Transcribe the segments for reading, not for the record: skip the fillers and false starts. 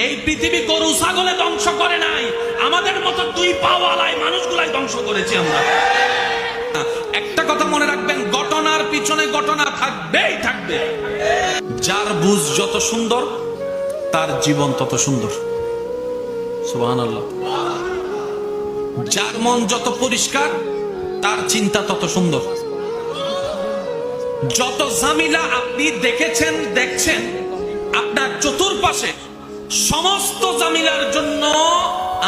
এই পৃথিবী গরু ছাগলে ধ্বংস করে নাই, আমাদের মতো দুই পাওয়ালাই মানুষগুলাই ধ্বংস করেছি আমরা। একটা কথা মনে রাখবেন, ঘটনার পিছনে ঘটনা থাকবেই থাকবে। যার বুঝ যত সুন্দর তার জীবন তত সুন্দর। সুবহানাল্লাহ। যার মন যত পরিষ্কার তার চিন্তা তত সুন্দর। যত ঝামেলা আপনি দেখেছেন দেখছেন আপনার চতুর্পাশে, সমস্ত ঝামেলার জন্য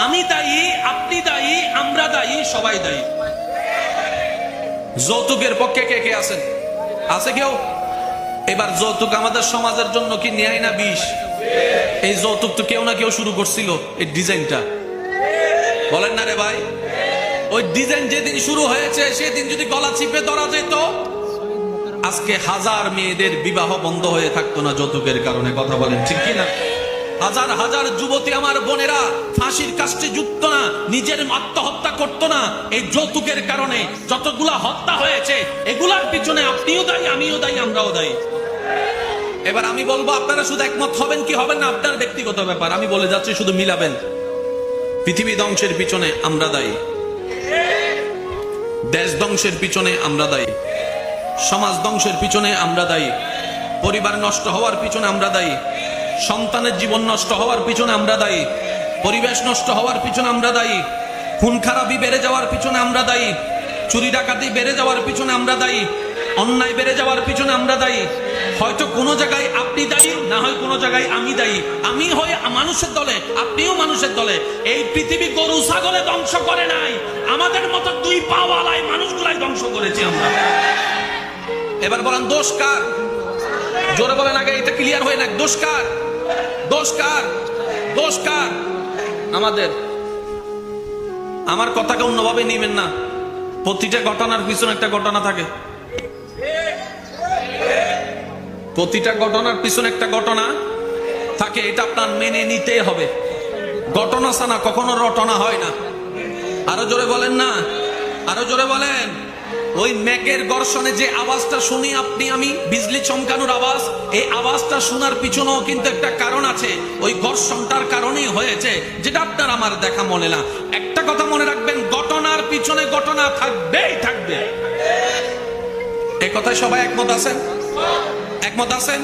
আমি দায়ী, আপনি দায়ী, আমরা দায়ী, সবাই দায়ী। যৌতুকের পক্ষে কে কে আছেন? আছে কেউ? এবার যৌতুক আমাদের সমাজের জন্য কি ন্যায় না বিষ? এই যৌতুক তো কেউ না কেউ শুরু করছিল, এই ডিজাইনটা, বলেন না রে ভাই? ওই ডিজাইন যেদিন শুরু হয়েছে সেদিন যদি গলা চিপে ধরা যেত, আজকে হাজার মেয়েদের বিবাহ বন্ধ হয়ে থাকতো না যৌতুকের কারণে। কথা বলেন ঠিক কিনা? হাজার হাজার যুবতী আমার বোনেরা ফাঁসির কাস্টে যুক্ত না, নিজের আত্মহত্যা করতো না এই যৌতুকের কারণে। যতগুলা হত্যা হয়েছে এগুলার পিছনে আপনিও দায়ী, আমিও দায়ী, আমরাও দায়ী। এবার আমি বলবো, আপনারা শুধু একমত হবেন কি হবেন না আপনার ব্যক্তিগত ব্যাপার। আমি বলে যাচ্ছি, শুধু মিলাবেন। পৃথিবী ধ্বংসের পিছনে আমরা দায়ী, দেশ ধ্বংসের পিছনে আমরা দায়ী, সমাজ ধ্বংসের পিছনে আমরা দায়ী, পরিবার নষ্ট হওয়ার পিছনে আমরা দায়ী, সন্তানের জীবন নষ্ট হওয়ার পিছনে আমরা দায়ী, পরিবেশ নষ্ট হওয়ার পিছনে আমরা দায়ী, খুন খারাপি বেড়ে যাওয়ার পিছনে আমরা দায়ী, চুরি ডাকাতি বেড়ে যাওয়ার পিছনে আমরা দায়ী, অন্যায় বেড়ে যাওয়ার পিছনে আমরা দায়ী। হয়তো কোনো জায়গায় আপনি দায়ী, না হয় কোনো জায়গায় আমি দায়ী। আমি হই মানুষের দলে, আপনিও মানুষের দলে। এই পৃথিবী গরু ছাগলে ধ্বংস করে নাই, আমাদের মতো দুই পাওয়ালাই মানুষগুলাই ধ্বংস করেছি আমরা। এবার বলেন দোষ কার? জোরে বলেন, আগে এটা ক্লিয়ার হয় না। দোষ কার? দোষ কার? দোষ কার? আমাদের। আমার কথাকে অন্যভাবে নিবেন না। প্রতিটা ঘটনার পিছনে একটা ঘটনা থাকে, প্রতিটা ঘটনার পিছনে একটা ঘটনা থাকে, এটা আপনার মেনে নিতে হবে। ঘটনা ছাড়া কখনো রটনা হয় না। আরো জোরে বলেন না, আরো জোরে বলেন। ওই মেঘের গর্ষণে যে আওয়াজটা শুনি আপনি আমি, বিজলি চমকানোর আওয়াজ, এই আওয়াজটা শোনার পিছনেও কিন্তু একটা কারণ আছে। ওই ঘর্ষণটার কারণেই হয়েছে, যেটা আপনার আমার দেখা মনে না। একটা কথা মনে রাখবেন, ঘটনার পিছনে ঘটনা থাকবেই থাকবে। এই কথায় সবাই একমত আছেন? একমত আছেন?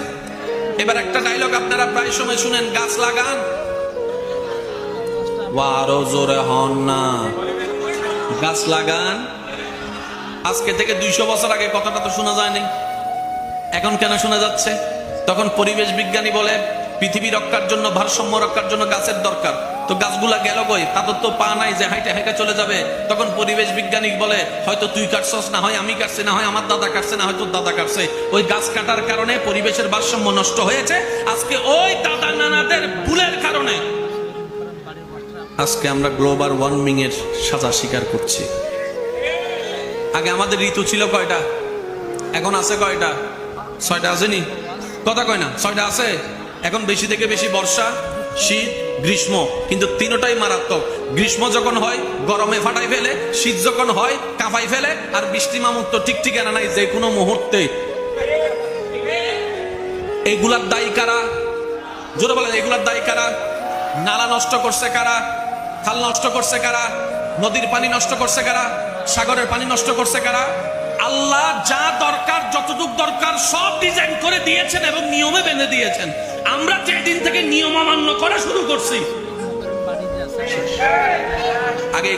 এবার একটা ডায়লগ আপনারা প্রায় সময় শুনেন, গাছ লাগান। আরো জোরে হন না, গাছ লাগান। আজকে থেকে 200 বছর আগে কথাটা তো শোনা যায়নি, এখন কেন শোনা যাচ্ছে? তখন পরিবেশ বিজ্ঞানী বলে পৃথিবী রক্ষার জন্য, ভারসাম্য রক্ষার জন্য গাছের দরকার। তো গাছগুলা গেল কই? তাদের তো পা নাই যে হাইটে হাইটে চলে যাবে। তখন পরিবেশ বিজ্ঞানী বলে, হয়তো তুই কাটছস, না হয় আমি কাটছি, না হয় আমার দাদা কাটছে, না হয় তোর দাদা কাটছে। ওই গাছ কাটার কারণে পরিবেশের ভারসাম্য নষ্ট হয়েছে। আজকে ওই দাদা নানাদের ভুলের কারণে আজকে আমরা গ্লোবাল ওয়ার্মিং এর সাজা স্বীকার করছি। আগে আমাদের ঋতু ছিল কয়টা? এখন আছে কয়টা? 6টা আসেনি? কথা কয় না, 6টা আছে। এখন বেশি থেকে বেশি বর্ষা, শীত, গ্রীষ্ম, কিন্তু তিনটাই মারাত্মক। গ্রীষ্ম যখন হয় গরমে ফাটাই ফেলে, শীত যখন হয় কাঁপাই ফেলে, আর বৃষ্টি মামুক তো ঠিক ঠিকানা নাই, যে কোনো মুহূর্তে। এগুলার দায়ী কারা? জোরে বলেন, এগুলার দায়ী কারা? নালা নষ্ট করছে কারা? খাল নষ্ট করছে কারা? নদীর পানি নষ্ট করছে কারা? সাগরের পানি নষ্ট করছে কারা? আল্লাহ যা দরকার, যতটুক দরকার সব ডিজাইন করে দিয়েছেন এবং নিয়মে বেঁধে দিয়েছেন। আমরা যেদিন থেকে নিয়ম অমান্য করা শুরু করছি, আগে